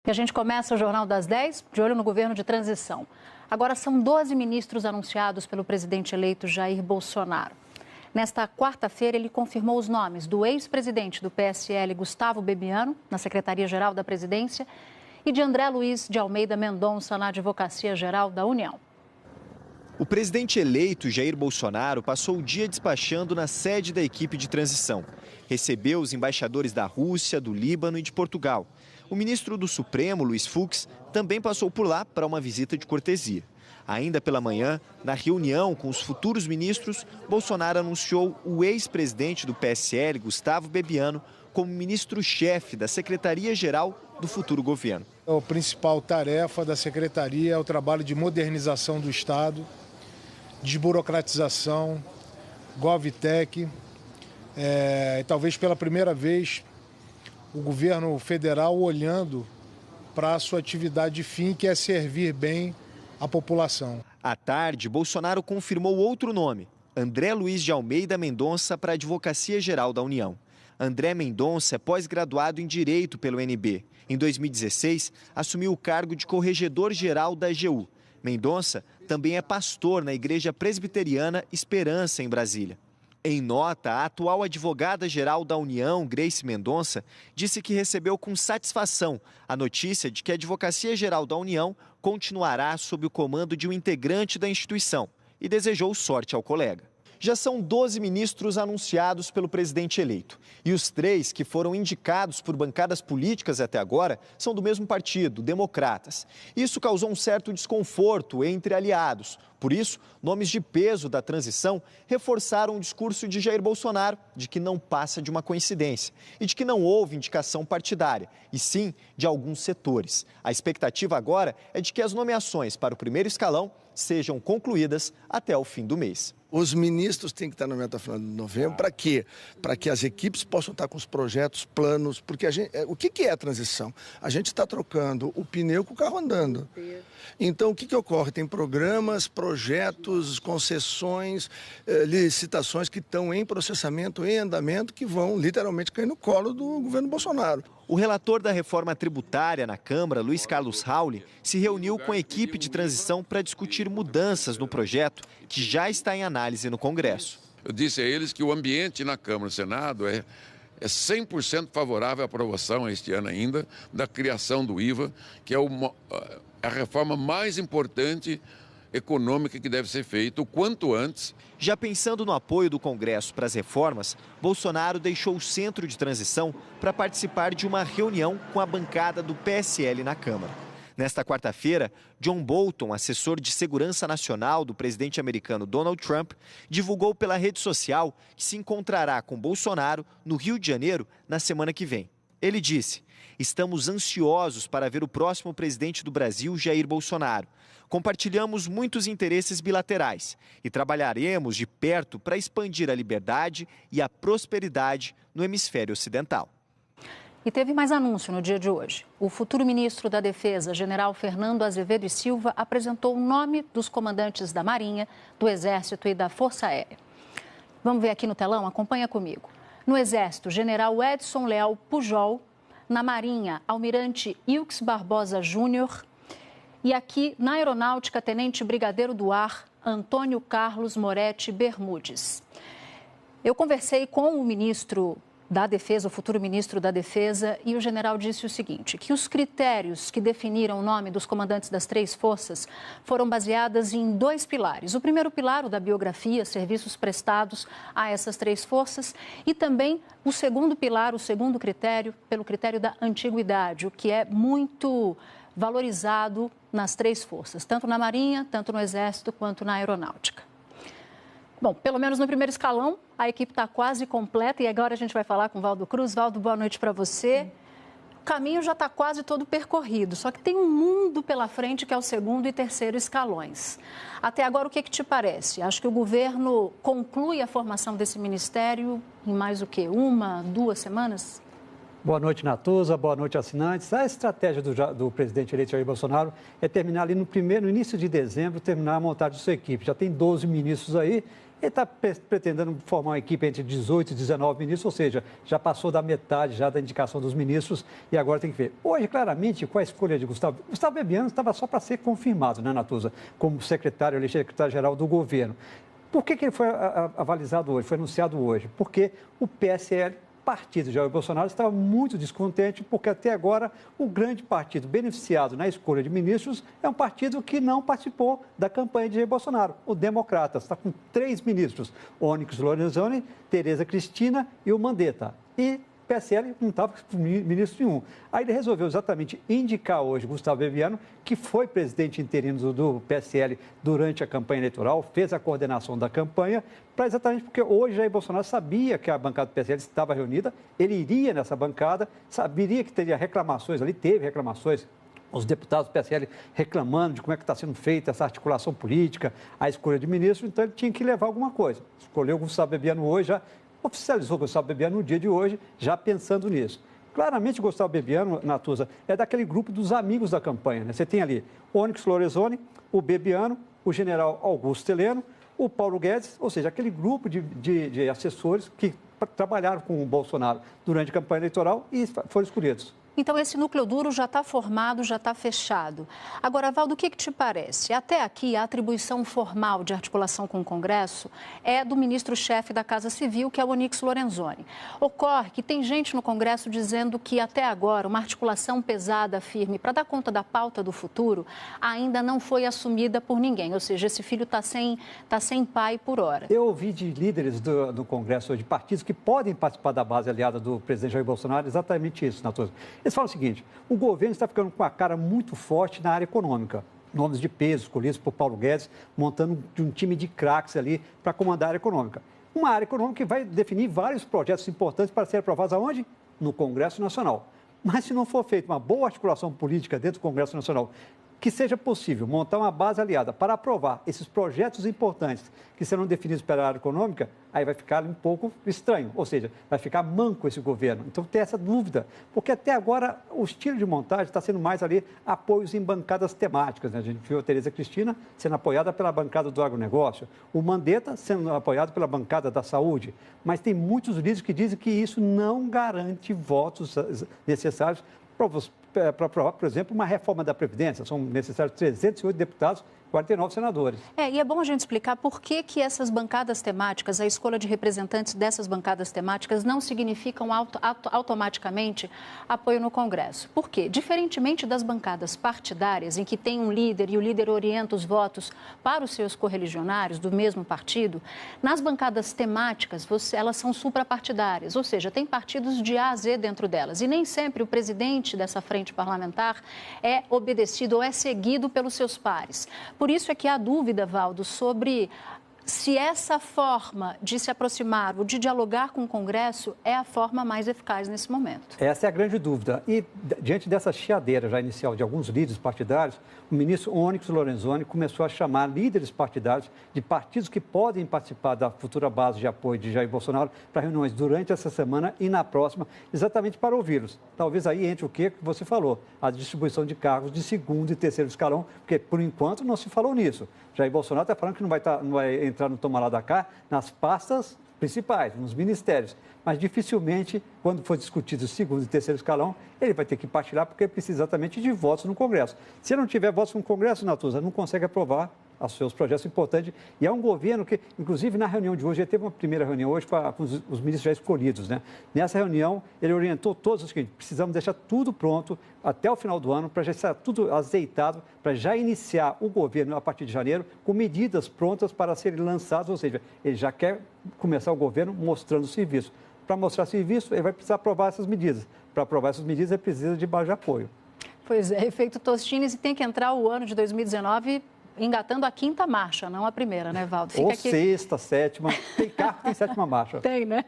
E a gente começa o Jornal das 10, de olho no governo de transição. Agora são 12 ministros anunciados pelo presidente eleito Jair Bolsonaro. Nesta quarta-feira, ele confirmou os nomes do ex-presidente do PSL, Gustavo Bebiano, na Secretaria-Geral da Presidência, e de André Luiz de Almeida Mendonça, na Advocacia-Geral da União. O presidente eleito, Jair Bolsonaro, passou o dia despachando na sede da equipe de transição. Recebeu os embaixadores da Rússia, do Líbano e de Portugal. O ministro do Supremo, Luiz Fux, também passou por lá para uma visita de cortesia. Ainda pela manhã, na reunião com os futuros ministros, Bolsonaro anunciou o ex-presidente do PSL, Gustavo Bebiano, como ministro-chefe da Secretaria-Geral do futuro governo. A principal tarefa da Secretaria é o trabalho de modernização do Estado, desburocratização, GovTech. Talvez pela primeira vez o governo federal olhando para a sua atividade fim, que é servir bem a população. À tarde, Bolsonaro confirmou outro nome, André Luiz de Almeida Mendonça, para a Advocacia-Geral da União. André Mendonça é pós-graduado em Direito pelo UNB. Em 2016, assumiu o cargo de corregedor-geral da AGU. Mendonça também é pastor na Igreja Presbiteriana Esperança, em Brasília. Em nota, a atual advogada-geral da União, Grace Mendonça, disse que recebeu com satisfação a notícia de que a Advocacia-Geral da União continuará sob o comando de um integrante da instituição e desejou sorte ao colega. Já são 12 ministros anunciados pelo presidente eleito. E os 3 que foram indicados por bancadas políticas até agora são do mesmo partido, Democratas. Isso causou um certo desconforto entre aliados. Por isso, nomes de peso da transição reforçaram o discurso de Jair Bolsonaro de que não passa de uma coincidência e de que não houve indicação partidária, e sim de alguns setores. A expectativa agora é de que as nomeações para o primeiro escalão sejam concluídas até o fim do mês. Os ministros têm que estar no até o final de novembro. Para quê? Para que as equipes possam estar com os projetos, planos. Porque o que é a transição? A gente está trocando o pneu com o carro andando. Então, o que ocorre? Tem programas, projetos, concessões, licitações que estão em processamento, em andamento, que vão literalmente cair no colo do governo Bolsonaro. O relator da reforma tributária na Câmara, Luiz Carlos Rauli, se reuniu com a equipe de transição para discutir mudanças no projeto que já está em análise no Congresso. Eu disse a eles que o ambiente na Câmara e no Senado é 100% favorável à aprovação este ano ainda da criação do IVA, que é a reforma mais importante econômica que deve ser feita o quanto antes. Já pensando no apoio do Congresso para as reformas, Bolsonaro deixou o centro de transição para participar de uma reunião com a bancada do PSL na Câmara. Nesta quarta-feira, John Bolton, assessor de segurança nacional do presidente americano Donald Trump, divulgou pela rede social que se encontrará com Bolsonaro no Rio de Janeiro na semana que vem. Ele disse: "Estamos ansiosos para ver o próximo presidente do Brasil, Jair Bolsonaro. Compartilhamos muitos interesses bilaterais e trabalharemos de perto para expandir a liberdade e a prosperidade no hemisfério ocidental." E teve mais anúncio no dia de hoje. O futuro ministro da Defesa, general Fernando Azevedo e Silva, apresentou o nome dos comandantes da Marinha, do Exército e da Força Aérea. Vamos ver aqui no telão? Acompanha comigo. No Exército, general Edson Leal Pujol. Na Marinha, almirante Ilks Barbosa Júnior. E aqui na Aeronáutica, tenente brigadeiro do ar, Antônio Carlos Moretti Bermudes. Eu conversei com o ministro da Defesa, o futuro ministro da Defesa, e o general disse o seguinte, que os critérios que definiram o nome dos comandantes das 3 forças foram baseados em 2 pilares. O primeiro pilar, o da biografia, serviços prestados a essas 3 forças, e também o segundo pilar, o segundo critério, pelo critério da antiguidade, o que é muito valorizado nas 3 forças, tanto na Marinha, tanto no Exército, quanto na Aeronáutica. Bom, pelo menos no primeiro escalão, a equipe está quase completa e agora a gente vai falar com o Valdo Cruz. Valdo, boa noite para você. O caminho já está quase todo percorrido, só que tem um mundo pela frente que é o segundo e terceiro escalões. Até agora, o que te parece? Acho que o governo conclui a formação desse ministério em mais o quê? 1, 2 semanas? Boa noite, Natuza. Boa noite, assinantes. A estratégia do presidente eleito Jair Bolsonaro é terminar ali no início de dezembro, terminar a montagem de sua equipe. Já tem 12 ministros aí Ele está pretendendo formar uma equipe entre 18 e 19 ministros, ou seja, já passou da metade já da indicação dos ministros e agora tem que ver. Hoje, claramente, com a escolha de Gustavo Bebiano estava só para ser confirmado, né, Natuza, como secretário-geral do governo. Por que ele foi avalizado hoje, foi anunciado hoje? Porque o PSL, partido de Jair Bolsonaro, estava muito descontente, porque até agora o grande partido beneficiado na escolha de ministros é um partido que não participou da campanha de Jair Bolsonaro, o Democratas. Está com 3 ministros, Onyx Lorenzoni, Tereza Cristina e o Mandetta. E o PSL não estava com ministro nenhum. Aí ele resolveu exatamente indicar hoje Gustavo Bebiano, que foi presidente interino do PSL durante a campanha eleitoral, fez a coordenação da campanha, para exatamente porque hoje Jair Bolsonaro sabia que a bancada do PSL estava reunida, ele iria nessa bancada, saberia que teria reclamações ali, teve reclamações, os deputados do PSL reclamando de como é que está sendo feita essa articulação política, a escolha de ministro, então ele tinha que levar alguma coisa. Escolheu Gustavo Bebiano hoje, já oficializou Gustavo Bebiano no dia de hoje, já pensando nisso. Claramente, Gustavo Bebiano, Natuza, é daquele grupo dos amigos da campanha, né? Você tem ali Onyx Lorenzoni, o Bebiano, o general Augusto Heleno, o Paulo Guedes, ou seja, aquele grupo de assessores que trabalharam com o Bolsonaro durante a campanha eleitoral e foram escolhidos. Então, esse núcleo duro já está formado, já está fechado. Agora, Valdo, o que te parece? Até aqui, a atribuição formal de articulação com o Congresso é do ministro-chefe da Casa Civil, que é o Onyx Lorenzoni. Ocorre que tem gente no Congresso dizendo que, até agora, uma articulação pesada, firme, para dar conta da pauta do futuro, ainda não foi assumida por ninguém. Ou seja, esse filho está sem pai por hora. Eu ouvi de líderes do Congresso, de partidos que podem participar da base aliada do presidente Jair Bolsonaro, exatamente isso, Natuza. Eles falam o seguinte, o governo está ficando com a cara muito forte na área econômica. Nomes de peso escolhidos por Paulo Guedes, montando um time de craques ali para comandar a área econômica. Uma área econômica que vai definir vários projetos importantes para serem aprovados aonde? No Congresso Nacional. Mas se não for feita uma boa articulação política dentro do Congresso Nacional, que seja possível montar uma base aliada para aprovar esses projetos importantes que serão definidos pela área econômica, aí vai ficar um pouco estranho, ou seja, vai ficar manco esse governo. Então tem essa dúvida, porque até agora o estilo de montagem está sendo mais ali apoios em bancadas temáticas, né? A gente viu a Tereza Cristina sendo apoiada pela bancada do agronegócio, o Mandetta sendo apoiado pela bancada da saúde, mas tem muitos líderes que dizem que isso não garante votos necessários para aprovar, por exemplo, uma reforma da Previdência. São necessários 308 deputados, 49 senadores. E é bom a gente explicar por que essas bancadas temáticas, a escolha de representantes dessas bancadas temáticas não significam automaticamente apoio no Congresso. Por quê? Diferentemente das bancadas partidárias, em que tem um líder e o líder orienta os votos para os seus correligionários do mesmo partido, nas bancadas temáticas, elas são suprapartidárias, ou seja, tem partidos de A a Z dentro delas. E nem sempre o presidente dessa frente parlamentar é obedecido ou é seguido pelos seus pares. Por isso é que há dúvida, Valdo, sobre se essa forma de se aproximar ou de dialogar com o Congresso é a forma mais eficaz nesse momento. Essa é a grande dúvida. E, diante dessa chiadeira já inicial de alguns líderes partidários, o ministro Onyx Lorenzoni começou a chamar líderes partidários de partidos que podem participar da futura base de apoio de Jair Bolsonaro para reuniões durante essa semana e na próxima, exatamente para ouvi-los. Talvez aí entre o que você falou, a distribuição de cargos de segundo e terceiro escalão, porque, por enquanto, não se falou nisso. Jair Bolsonaro está falando que não vai entrar no toma lá da cá nas pastas principais, nos ministérios. Mas dificilmente, quando for discutido o segundo e terceiro escalão, ele vai ter que partilhar porque precisa exatamente de votos no Congresso. Se não tiver votos no Congresso, Natuza, não consegue aprovar os seus projetos importantes. E é um governo que, inclusive na reunião de hoje, já teve uma primeira reunião hoje com os ministros já escolhidos, né? Nessa reunião, ele orientou todos os seguintes: precisamos deixar tudo pronto até o final do ano, para já estar tudo azeitado, para já iniciar o governo a partir de janeiro, com medidas prontas para serem lançadas, ou seja, ele já quer começar o governo mostrando o serviço. Para mostrar serviço, ele vai precisar aprovar essas medidas. Para aprovar essas medidas, ele precisa de base de apoio. Pois é, efeito Tostines, e tem que entrar o ano de 2019 engatando a 5ª marcha, não a primeira, né, Valdo? Ou 6ª, 7ª, tem carro que tem 7ª marcha. Tem, né?